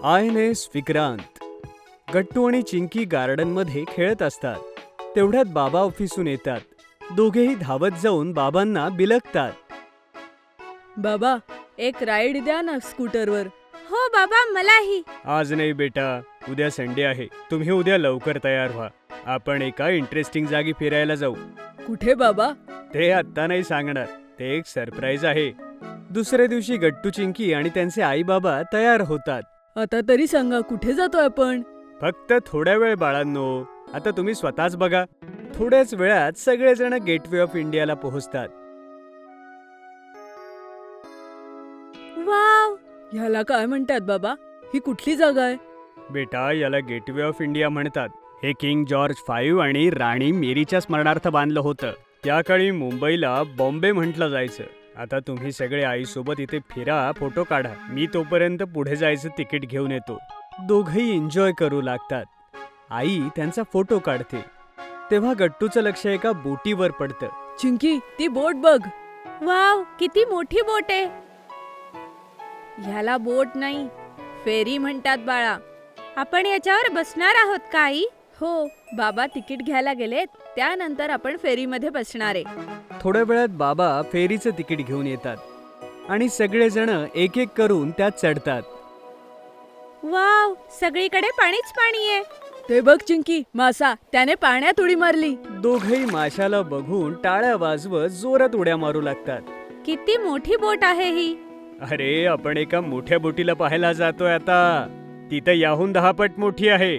INS Vikrant. गट्टू आणि चिंकी गार्डनमध्ये खेळत असतात. तेवढ्यात बाबा ऑफिसून येतात. दोघेही धावत जाऊन बाबांना बिलगतात. बाबा, एक राईड द्या ना स्कूटरवर. हो बाबा, मलाही. आज नाही बेटा, उद्या संडे आहे. तुम्ही उद्या लवकर तयार व्हा. आपण एका इंटरेस्टिंग जागी फिरायला जाऊ. कुठे बाबा? ते आत्ता नाही सांगणार, ते एक सरप्राईज आहे. दुसऱ्या दिवशी गट्टू, चिंकी आणि त्यांचे आई बाबा तयार होतात. आता तरी सांगा, कुठे जातोय आपण? फक्त थोड्या वेळ बाळांनो, आता तुम्ही स्वतःच बघा. थोड्याच वेळात सगळेजण गेटवे ऑफ इंडियाला पोहोचतात. वाव, ह्याला काय म्हणतात बाबा? ही कुठली जागा आहे? बेटा, याला गेटवे ऑफ इंडिया म्हणतात. हे किंग जॉर्ज 5 आणि राणी मेरीच्या स्मरणार्थ बांधलं होतं. त्या काळी मुंबईला बॉम्बे म्हटलं जायचं. आता तुम्ही सगळे आईसोबत इथे फिरा, फोटो काढा. मी तोपर्यंत पुढे जायचं तिकीट घेऊन येतो. दोघंही एन्जॉय करू लागतात. आई त्यांचा फोटो काढते. तेव्हा गट्टूचं लक्ष एका बोटीवर पडतं. चिंकी, ती बोट बघ. वाव, किती मोठी बोट आहे. ह्याला बोट नाही, फेरी म्हणतात बाळा. आपण याच्यावर बसणार आहोत का आई? हो, बाबा तिकीट घ्यायला गेलेत, त्यानंतर आपण फेरीमध्ये बसणार आहे. थोड्या वेळात बाबा फेरीचं तिकीट घेऊन येतात आणि सगळेजण एक एक करून त्यात चढतात. वाव, सगळीकडे पाणीच पाणी आहे. ते बघ चिंकी, मासा, त्याने पाण्यात उडी मारली. दोघेही माशाला बघून टाळ्या वाजवत जोरात उड्या मारू लागतात. किती मोठी बोट आहे ही. अरे, आपण एका मोठ्या बोटीला पाहायला जातोय आता. ती तर याहून 10 पट मोठी आहे.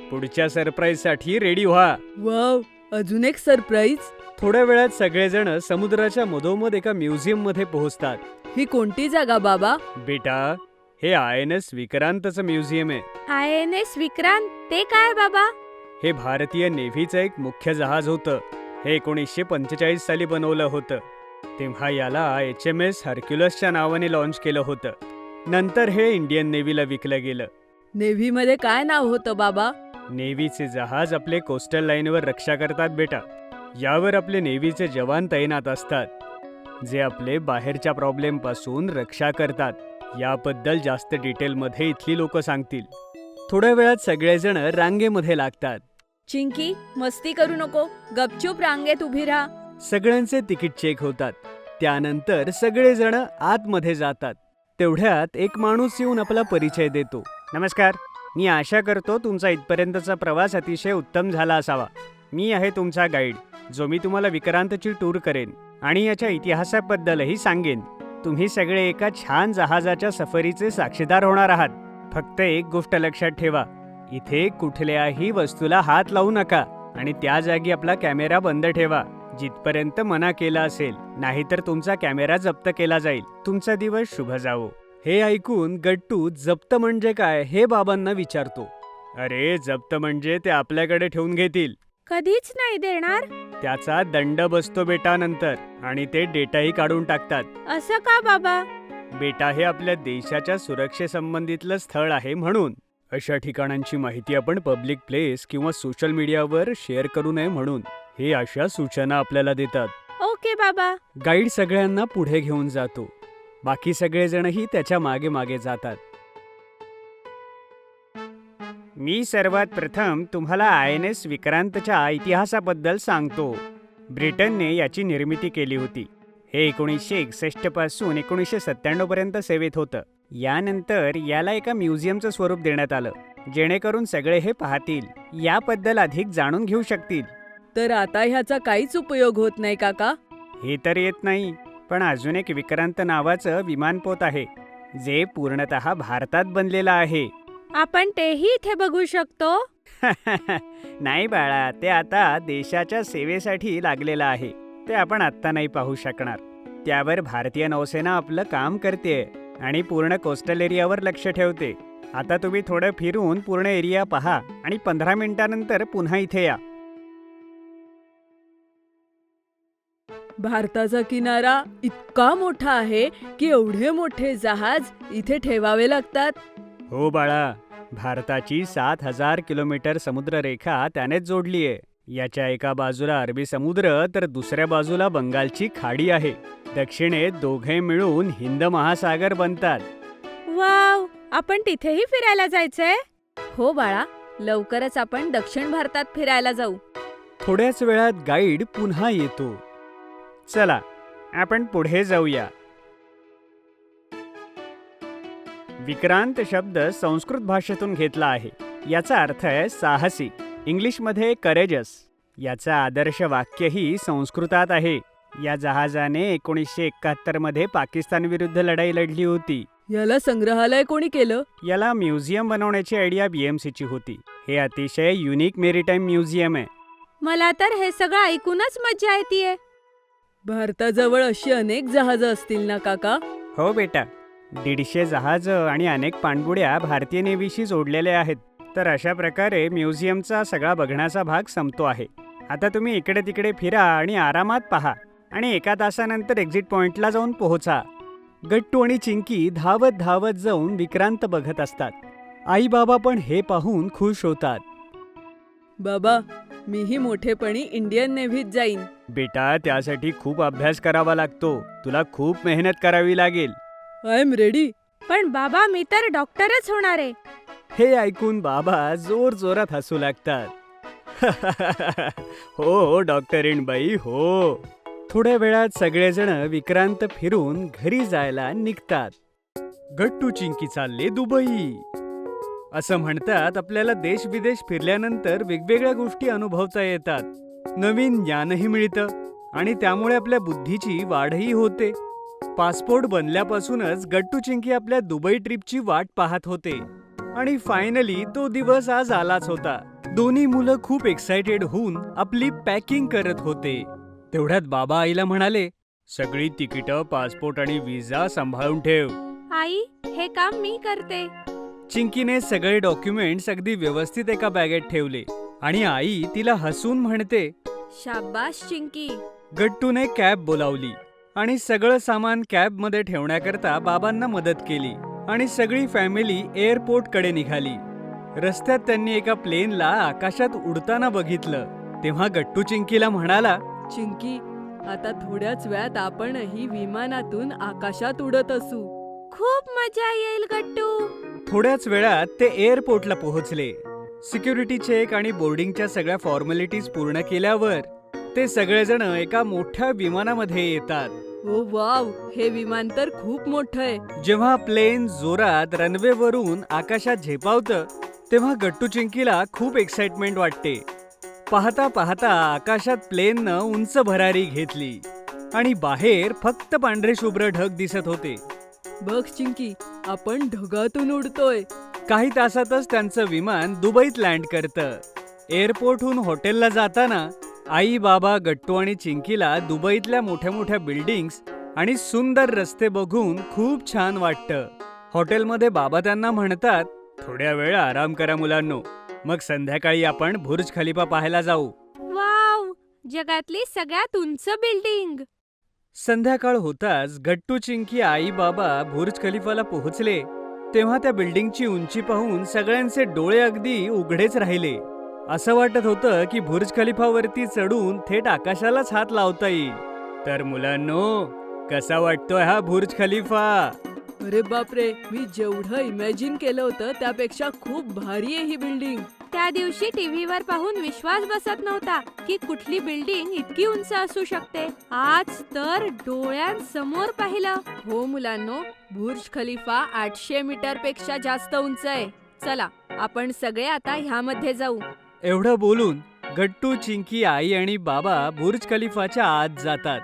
पुढच्या सरप्राईज साठी रेडी व्हा. वाव, अजून एक सरप्राईज. थोड्या वेळात सगळेजण समुद्राच्या मधोमध एका म्युझियम मध्ये पोहोचतात. ही कोणती जागा बाबा? बेटा, हे INS विक्रांतचं म्युझियम आहे. INS विक्रांत, ते काय बाबा? हे भारतीय नेव्हीचं एक मुख्य जहाज होतं. हे 1945 साली बनवलं होतं. तेव्हा याला HMS हर्क्युलसच्या नावाने लॉन्च केलं होतं. नंतर हे इंडियन नेव्हीला विकलं गेलं. नेव्ही मध्ये काय नाव होतं बाबा? नेव्हीचे जहाज आपले कोस्टल लाईनवर रक्षा करतात बेटा. यावर आपले नेव्हीचे जवान तैनात असतात, जे आपले बाहेरच्या प्रॉब्लेम पासून रक्षा करतात. याबद्दल जास्त डिटेलमध्ये इथली लोक सांगतील. थोड्या वेळात सगळेजण रांगेमध्ये लागतात. चिंकी, मस्ती करू नको, गपचूप रांगेत उभी राहा. सगळ्यांचे तिकीट चेक होतात. त्यानंतर सगळेजण आतमध्ये जातात. तेवढ्यात एक माणूस येऊन आपला परिचय देतो. नमस्कार, मी आशा करतो तुमचा इथपर्यंतचा प्रवास अतिशय उत्तम झाला असावा. मी आहे तुमचा गाईड, जो मी तुम्हाला विक्रांतची टूर करेन आणि याच्या इतिहासाबद्दलही सांगेन. तुम्ही सगळे एका छान जहाजाच्या सफरीचे साक्षीदार होणार आहात. फक्त एक गोष्ट लक्षात ठेवा, इथे कुठल्याही वस्तूला हात लावू नका आणि त्या जागी आपला कॅमेरा बंद ठेवा जिथपर्यंत मना केला असेल, नाहीतर तुमचा कॅमेरा जप्त केला जाईल. तुमचा दिवस शुभ जावो. हे ऐकून गट्टू जप्त म्हणजे काय हे बाबांना विचारतो. अरे, जप्त म्हणजे ते आपल्याकडे ठेवून घेतील. कधीच नाही देणार. त्याचा दंड बसतो बेटा नंतर, आणि ते डेटाही काढून टाकतात. असं का बाबा? बेटा, हे आपल्या देशाच्या सुरक्षेसंबंधितलं स्थळ आहे म्हणून. अशा ठिकाणांची माहिती आपण पब्लिक प्लेस किंवा सोशल मीडियावर शेअर करू नये म्हणून हे अशा सूचना आपल्याला देतात. ओके बाबा. गाईड सगळ्यांना पुढे घेऊन जातो. बाकी सगळेजणही त्याच्या मागे मागे जातात. मी सर्वात प्रथम तुम्हाला INS विक्रांतच्या इतिहासाबद्दल सांगतो. ब्रिटनने याची निर्मिती केली होती. हे 1961 पासून 1997 पर्यंत सेवेत होतं. यानंतर याला एका म्युझियमचं स्वरूप देण्यात आलं, जेणेकरून सगळे हे पाहतील, याबद्दल अधिक जाणून घेऊ शकतील. तर आता ह्याचा काहीच उपयोग होत नाही काका? हे तर येत नाही, पण अजून एक विक्रांत नावाचं विमानपोत आहे, जे पूर्णतः भारतात बनलेलं आहे. आपण तेही इथे बघू शकतो? नाही बाळा, ते आता देशाच्या सेवेसाठी लागलेलं आहे. ते आपण आत्ता नाही पाहू शकणार. त्यावर भारतीय नौसेना आपलं काम करते आणि पूर्ण कोस्टल एरियावर लक्ष ठेवते. आता तुम्ही थोडं फिरून पूर्ण एरिया पहा आणि 15 मिनिटांनंतर पुन्हा इथे या. भारताचा किनारा इतका मोठा आहे की एवढे मोठे जहाज इथे ठेवावे लागतात. हो बाळा, भारताची 7,000 किलोमीटर समुद्ररेखा त्यानेच जोडली आहे. याच्या एका बाजूला अरबी समुद्र तर दुसऱ्या बाजूला बंगालची खाडी आहे. दक्षिणेत दोघे मिळून हिंद महासागर बनतात. वाव, आपण तिथेही फिरायला जायचंय? हो बाळा, लवकरच आपण दक्षिण भारतात फिरायला जाऊ. थोड्याच वेळात गाईड पुन्हा येतो. चला आपण पुढे जाऊया. विक्रांत शब्द संस्कृत भाषेतून घेतला आहे. याचा अर्थ आहे साहसी, इंग्लिशमध्ये करेजस. याचा आदर्श वाक्यही संस्कृतात आहे. या जहाजाने 1971 मध्ये पाकिस्तान विरुद्ध लढाई लढली होती. याला संग्रहालय कोणी केलं? याला म्युझियम बनवण्याची आयडिया BMCची होती. हे अतिशय युनिक मेरीटाईम म्युझियम आहे. मला तर हे सगळं ऐकूनच मज्जा येतेय. भारताजवळ अशी अनेक जहाजं असतील ना काका? हो बेटा, 150 जहाजं आणि अनेक पाणबुड्या भारतीय नेव्हीशी जोडलेल्या आहेत. तर अशा प्रकारे म्युझियमचा सगळा बघण्याचा भाग संपतो आहे. आता तुम्ही इकडे तिकडे फिरा आणि आरामात पहा आणि 1 तासानंतर एक्झिट पॉइंटला जाऊन पोहोचा. गट्टू आणि चिंकी धावत धावत जाऊन विक्रांत बघत असतात. आई बाबा पण हे पाहून खुश होतात. बाबा, मीही मोठेपणी इंडियन नेव्हीत जाईन. बेटा, त्यासाठी खूप अभ्यास करावा लागतो. तुला खूप मेहनत करावी लागेल. I am ready. पण बाबा, मी तर डॉक्टरच होणार आहे. हे ऐकून बाबा जोर जोरात हसू लागतात. हो डॉक्टरीण बाई, हो. थोड्या वेळात सगळेजण विक्रांत फिरून घरी जायला निघतात. गट्टू चिंकी चालले दुबई. असं म्हणतात, आपल्याला देश विदेश फिरल्यानंतर वेगवेगळ्या गोष्टी अनुभवता येतात. नवीन ज्ञानही मिळतं आणि त्यामुळे आपल्या बुद्धीची वाढही होते. पासपोर्ट बनल्यापासूनच गट्टू चिंकी आपल्या दुबई ट्रिपची वाट पाहत होते आणि फायनली तो दिवस आज आलाच होता. दोन्ही मुलं खूप एक्साइटेड होऊन आपली पॅकिंग करत होते. तेवढ्यात बाबा आईला म्हणाले, सगळी तिकीटं, पासपोर्ट आणि व्हिसा सांभाळून ठेव. आई, हे काम मी करते. चिंकीने सगळे डॉक्युमेंट्स अगदी व्यवस्थित एका बॅगेत ठेवले आणि आई तिला हसून म्हणते, शाबास चिंकी. गट्टूने कॅब बोलावली आणि सगळं सामान कॅबमध्ये ठेवण्याकरता बाबांना मदत केली आणि सगळी फॅमिली एअरपोर्टकडे निघाली. रस्त्यात त्यांनी एका प्लेनला आकाशात उडताना बघितलं. तेव्हा गट्टू चिंकीला म्हणाला, चिंकी, आता थोड्याच वेळात आपणही विमानातून आकाशात उडत असू. खूप मजा येईल गट्टू. थोड्याच वेळात ते एअरपोर्टला पोहोचले. सिक्युरिटी चेक आणि बोर्डिंगच्या सगळ्या फॉर्मॅलिटीज पूर्ण केल्यावर ते सगळेजण एका मोठ्या विमानामध्ये येतात. ओ वाव, हे विमान तर खूप मोठं आहे. जेव्हा प्लेन जोरात रनवेवरून आकाशात झेपावतं तेव्हा गट्टू चिंकीला खूप एक्साइटमेंट वाटते. पाहता पाहता आकाशात प्लेननं उंच भरारी घेतली आणि बाहेर फक्त पांढरे शुभ्र ढग दिसत होते. बघ चिंकी, आपण ढगातून उडतोय. काही तासातच त्यांचं विमान दुबईत लँड करतं. एअरपोर्टहून हॉटेलला जाताना आई बाबा गट्टू आणि चिंकीला दुबईतल्या मोठ्या मोठ्या बिल्डिंग्स आणि सुंदर रस्ते बघून खूप छान वाटतं. हॉटेलमध्ये बाबा त्यांना म्हणतात, थोड्या वेळ आराम करा मुलांनो, मग संध्याकाळी आपण बुर्ज खलिफा पाहायला जाऊ. वाव, जगातली सगळ्यात उंच बिल्डिंग. संध्याकाळ होताच गट्टू चिंकी आई बाबा बुर्ज खलिफाला पोहोचले. तेव्हा त्या बिल्डिंगची उंची पाहून सगळ्यांचे डोळे अगदी उघडेच राहिले. असं वाटत होतं की बुर्ज खलिफावरती चढून थेट आकाशालाच हात लावता येईल. तर मुलांनो, कसा वाटतोय हा बुर्ज खलिफा? अरे बापरे, मी जेवढं इमॅजिन केलं होतं त्यापेक्षा खूप भारी आहे ही बिल्डिंग. त्या दिवशी टीव्हीवर पाहून विश्वास बसत नव्हता की कुठली बिल्डिंग इतकी उंच असू शकते. आज तर डोळ्यांसमोर पाहिलं. हो मुलांनो, बुर्ज खलिफा 800 मीटर पेक्षा जास्त उंच आहे. चला, आपण सगळे आता ह्यामध्ये जाऊ. एवढं बोलून गट्टू चिंकी आई आणि बाबा बुर्ज खलिफाच्या आत जातात.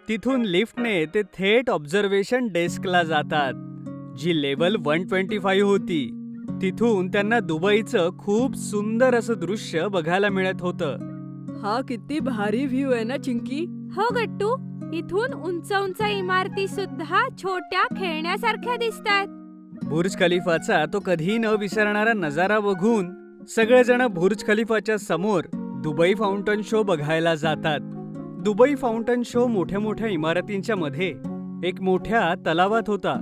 तिथून लिफ्टने ते थेट ऑब्झर्वेशन डेस्कला जातात, जी लेवल 125 होती. तिथून त्यांना दुबईचं खूप सुंदर असं दृश्य बघायला मिळत होतं. हा किती भारी व्ह्यू आहे ना चिंकी? हो गट्टू, इथून उंच उंच इमारती सुद्धा छोट्या खेळण्यासारख्या दिसतात. बुर्ज खलिफाचा तो कधीही न विसरणारा नजारा बघून सगळेजण बुर्ज खलिफाच्या समोर दुबई फाउंटन शो बघायला जातात. दुबई फाउंटन शो मोठ्या मोठ्या इमारतींच्या मध्ये एक मोठ्या तलावात होता,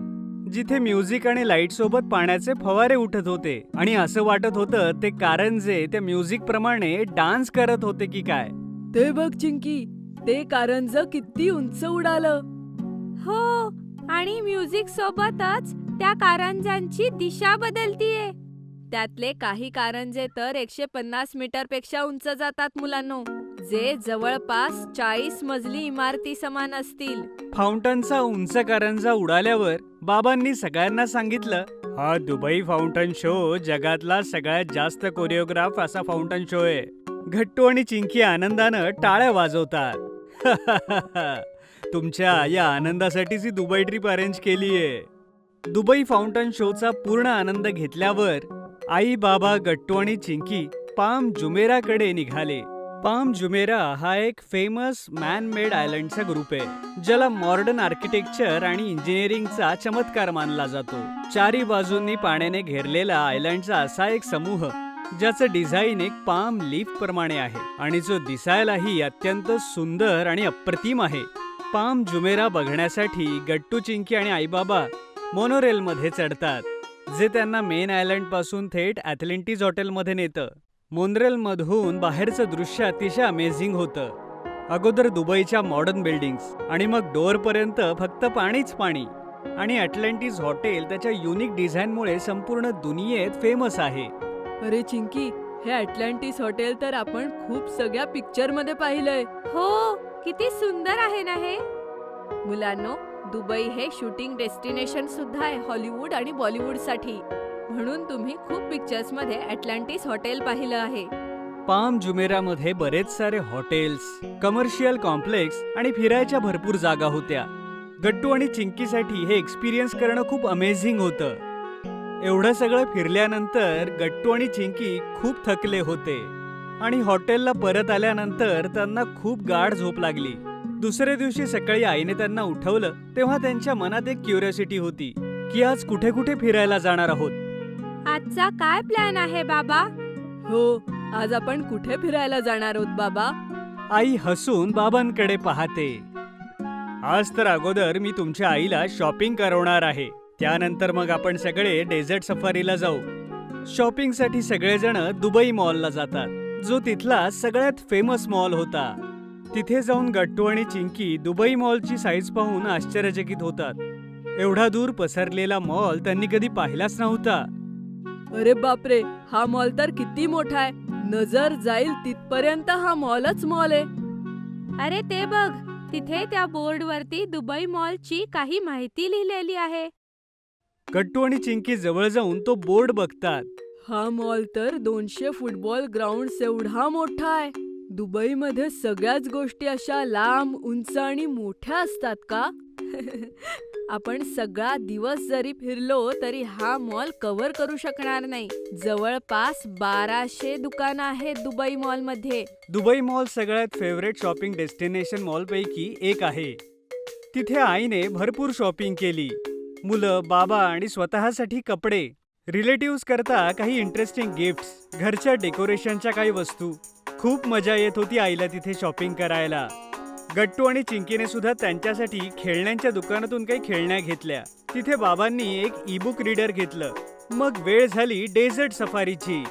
जिथे म्युझिक आणि लाईट सोबत पाण्याचे फवारे उठत होते आणि असं वाटत होतं ते कारंजे त्या म्युझिक प्रमाणे डान्स करत होते की काय. ते बघ चिंकी, ते कारंज किती उंच उडालं. हो, आणि म्युझिक सोबतच त्या कारंजांची दिशा बदलतीये. त्यातले काही कारंजे तर 150 मीटर पेक्षा उंच जातात मुलांनो, जे जवळपास 40 मजली इमारती समान असतील. फाउंटनचा उंच कारंजा उडाल्यावर बाबांनी सगळ्यांना सांगितलं, हा दुबई फाउंटन शो जगातला सगळ्यात जास्त कोरिओग्राफ असा फाउंटन शो आहे. घट्टू आणि चिंकी आनंदानं टाळ्या वाजवतात. तुमच्या या आनंदासाठीच ही दुबई ट्रिप अरेंज केलीये. दुबई फाउंटन शोचा पूर्ण आनंद घेतल्यावर आई, बाबा, गट्टू आणि चिंकी पाम जुमेराकडे निघाले. पाम जुमेरा हा एक फेमस मॅन मेड आयलंडचा ग्रुप आहे, ज्याला मॉडर्न आर्किटेक्चर आणि इंजिनिअरिंगचा चमत्कार मानला जातो. चारी बाजूंनी पाण्याने घेरलेला आयलंडचा असा एक समूह, ज्याचं डिझाईन एक पाम लीफ प्रमाणे आहे आणि जो दिसायलाही अत्यंत सुंदर आणि अप्रतिम आहे. पाम जुमेरा बघण्यासाठी गट्टू, चिंकी आणि आईबाबा मोनोरेलमध्ये चढतात, जे त्यांना मेन आयलंड पासून थेट ॲथलेंटिस हॉटेलमध्ये नेतं. मोनरेलमधून बाहेरचं दृश्य अतिशय अमेझिंग होतं. अगोदर दुबईच्या मॉडर्न बिल्डिंग्स आणि मग डोअरपर्यंत फक्त पाणीच पाणी. आणि ॲटलांटिस हॉटेल त्याच्या युनिक डिझाईनमुळे संपूर्ण दुनियेत फेमस आहे. अरे चिंकी, हे अटलांटिस हॉटेल तर आपण खूप सगळ्या पिक्चर मध्ये पाहिलंय. हो, किती सुंदर आहे ना हे. मुलांनो, दुबई हे शूटिंग डेस्टिनेशन सुद्धा आहे हॉलिवूड आणि बॉलिवूड साठी, म्हणून तुम्ही खूप पिक्चर्स मध्ये अटलांटिस हॉटेल पाहिलं आहे. पाम जुमेरामध्ये बरेच सारे हॉटेल्स, कमर्शियल कॉम्प्लेक्स आणि फिरायच्या भरपूर जागा होत्या. गट्टू आणि चिंकीसाठी हे एक्सपिरियन्स करणं खूप अमेझिंग होतं. एवढं सगळं फिरल्यानंतर गट्टू आणि चिंकी खूप थकले होते आणि हॉटेलला परत आल्यानंतर त्यांना खूप गाढ झोप लागली. दुसऱ्या दिवशी सकाळी आईने त्यांना उठवलं तेव्हा त्यांच्या मनात एक क्युरिओसिटी होती की आज कुठे कुठे फिरायला जाणार आहोत. आजचा काय प्लॅन आहे बाबा? हो, आज आपण कुठे फिरायला जाणार आहोत बाबा? आई हसून बाबांकडे पाहते. आज तर अगोदर मी तुमच्या आईला शॉपिंग करवणार आहे. त्यानंतर मग आपण सगळे डेझर्ट सफारीला जाऊ. शॉपिंगसाठी सगळेजण दुबई मॉलला जातात, जो तिथला सगळ्यात फेमस मॉल होता. तिथे जाऊन गट्टू आणि चिंकी दुबई मॉलची साईज पाहून आश्चर्यचकित होतात. एवढा दूर पसरलेला मॉल त्यांनी कधी पाहिलाच नव्हता. अरे बापरे, हा मॉल तर किती मोठा आहे. नजर जाईल तिथपर्यंत हा मॉलच मॉल आहे. अरे ते बघ, तिथे त्या बोर्डवरती दुबई मॉलची काही माहिती लिहिलेली आहे. गट्टू आणि चिंकी जवळ जाऊन तो बोर्ड बघतात. हा मॉल तर 200 फुटबॉल ग्राउंड एवढा मोठा आहे. दुबईमध्ये सगळ्याच गोष्टी अशा लांब, उंच आणि मोठ्या असतात का? आपण सगळा दिवस जरी फिरलो तरी हा मॉल कव्हर करू शकणार नाही. जवळपास 1200 दुकानं आहेत दुबई मॉलमध्ये. दुबई मॉल सगळ्यात फेवरेट शॉपिंग डेस्टिनेशन मॉलपैकी एक आहे. तिथे आईने भरपूर शॉपिंग केली. मुलं, बाबा आणि स्वतःसाठी कपडे, रिलेटिव्हज करता काही इंटरेस्टिंग गिफ्ट्स, घरच्या डेकोरेशनच्या काही वस्तू. खूप मजा येत होती आईला तिथे शॉपिंग करायला. गट्टू आणि चिंकीने सुद्धा त्यांच्यासाठी खेळण्यांच्या दुकानातून काही खेळण्या घेतल्या. तिथे बाबांनी एक ई-बुक रीडर घेतलं. मग वेळ झाली डेझर्ट सफारीची.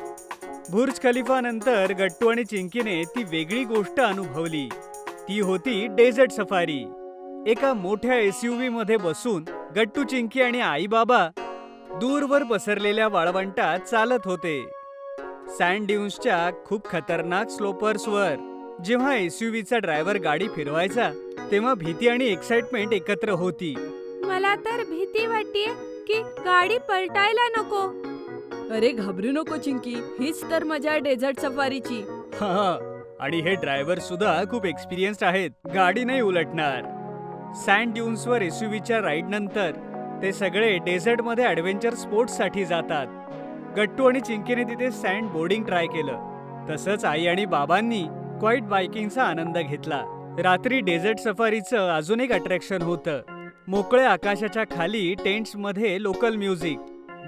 बुर्ज खलिफा नंतर गट्टू आणि चिंकीने ती वेगळी गोष्ट अनुभवली. ती होती डेझर्ट सफारी. एका मोठ्या SUV मध्ये बसून गट्टू, चिंकी आणि आई बाबा दूरवर पसरलेल्या वाळवंटात चालत होते. सँड ड्यून्सच्या खूप खतरनाक स्लोपर्सवर. जेव्हा SUVचा ड्रायव्हर गाडी फिरवायचा तेव्हा भीती आणि एक्साइटमेंट एकत्र होती. मला तर भीती वाटतेय की गाडी पलटायला नको. अरे घाबरू नको चिंकी, हीच तर मजा आहे डेझर्ट सफारीची. हा, आणि हे ड्रायव्हर सुद्धा खूप एक्सपिरियन्स्ड आहेत, गाडी नाही उलटणार. सँड ड्यून्सवर SUVच्या राईड नंतर ते सगळे डेझर्टमध्ये ॲडव्हेंचर स्पोर्ट्ससाठी जातात. गट्टू आणि चिंकीने तिथे सँड बोर्डिंग ट्राय केलं. तसंच आई आणि बाबांनी क्वाईट बायकिंगचा आनंद घेतला. रात्री डेझर्ट सफारीचं अजून एक अट्रॅक्शन होतं. मोकळ्या आकाशाच्या खाली टेंट्समध्ये लोकल म्युझिक,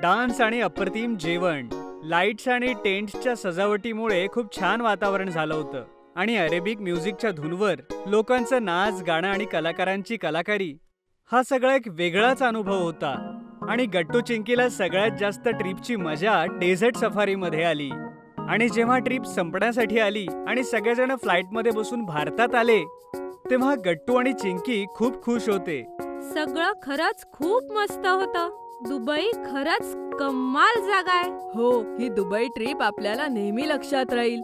डान्स आणि अप्रतिम जेवण. लाईट्स आणि टेंट्सच्या सजावटीमुळे खूप छान वातावरण झालं होतं आणि अरेबिक म्युझिकच्या धूनवर लोकांचं नाच, गाणं आणि कलाकारांची कलाकारी, हा सगळा एक वेगळाच अनुभव होता. आणि गट्टू चिंकीला सगळ्यात जास्त ट्रिपची मजा डेझर्ट सफारीमध्ये आली. आणि जेव्हा ट्रिप संपण्यासाठी आली आणि सगळेजण फ्लाईटमध्ये बसून भारतात आले तेव्हा गट्टू आणि चिंकी खूप खुश होते. सगळं खरंच खूप मस्त होतं. दुबई खरंच कमाल जागा आहे. हो, ही दुबई ट्रिप आपल्याला नेहमी लक्षात राहील.